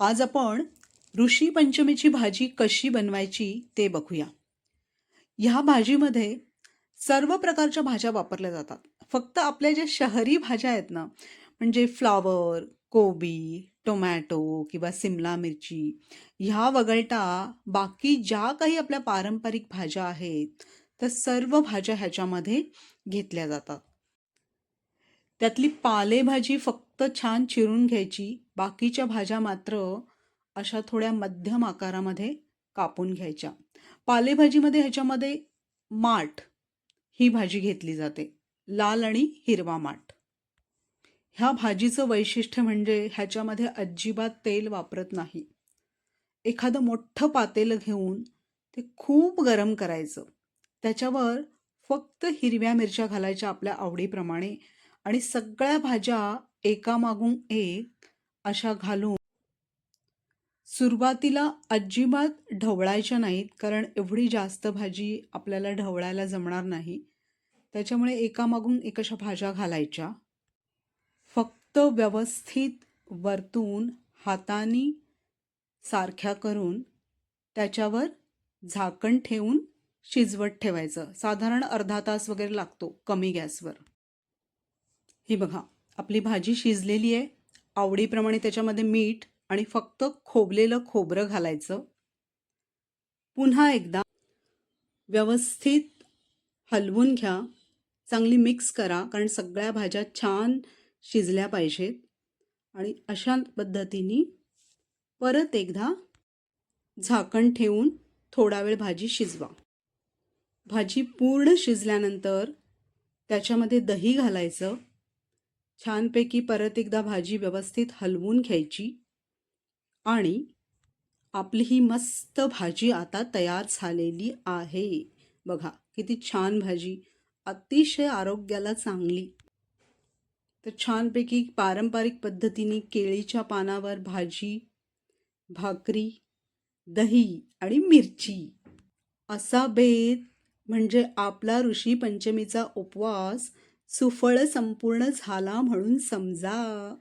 आज आपण ऋषी पंचमीची भाजी कशी बनवायची ते बघूया. ह्या भाजीमध्ये सर्व प्रकारच्या भाज्या वापरल्या जातात. फक्त आपल्या ज्या शहरी भाज्या आहेत ना, म्हणजे फ्लॉवर, कोबी, टोमॅटो किंवा सिमला मिरची ह्या वगळता बाकी ज्या काही आपल्या पारंपरिक भाज्या आहेत, त्या सर्व भाज्या ह्याच्यामध्ये घेतल्या जातात. त्यातली पालेभाजी फक्त छान चिरून घ्यायची. बाकीच्या भाज्या मात्र अशा थोड्या मध्यम आकारामध्ये कापून घ्यायच्या. पालेभाजीमध्ये ह्याच्यामध्ये माठ ही भाजी घेतली जाते. लाल आणि हिरवा माठ. ह्या भाजीचं वैशिष्ट्य म्हणजे ह्याच्यामध्ये अजिबात तेल वापरत नाही. एखादं मोठं पातेलं घेऊन ते खूप गरम करायचं. त्याच्यावर फक्त हिरव्या मिरच्या घालायच्या आपल्या आवडीप्रमाणे आणि सगळ्या भाज्या एकामागून एक अशा घालून सुरुवातीला अजिबात ढवळायच्या नाहीत, कारण एवढी जास्त भाजी आपल्याला ढवळायला जमणार नाही. त्याच्यामुळे एकामागून एक अशा भाज्या घालायच्या. फक्त व्यवस्थित वरतून हाताने सारख्या करून त्याच्यावर झाकण ठेवून शिजवत ठेवायचं. साधारण अर्धा तास वगैरे लागतो कमी गॅसवर. ही बघा, आपली भाजी शिजलेली आहे. आवडीप्रमाणे त्याच्यामध्ये मीठ आणि फक्त खोबलेलं खोबरं घालायचं. पुन्हा एकदा व्यवस्थित हलवून घ्या. चांगली मिक्स करा, कारण सगळ्या भाज्या छान शिजल्या पाहिजेत. आणि अशा पद्धतीने परत एकदा झाकण ठेवून थोडा वेळ भाजी शिजवा. भाजी पूर्ण शिजल्यानंतर त्याच्यामध्ये दही घालायचं. छानपैकी परत एकदा भाजी व्यवस्थित हलवून घ्यायची आणि आपली ही मस्त भाजी आता तयार झालेली आहे. बघा किती छान भाजी, अतिशय आरोग्याला चांगली. तर छानपैकी पारंपरिक पद्धतीने केळीच्या पानावर भाजी, भाकरी, दही आणि मिरची असा बेत म्हणजे आपला ऋषी पंचमीचा उपवास सुफळ संपूर्ण झाला म्हणून समजा.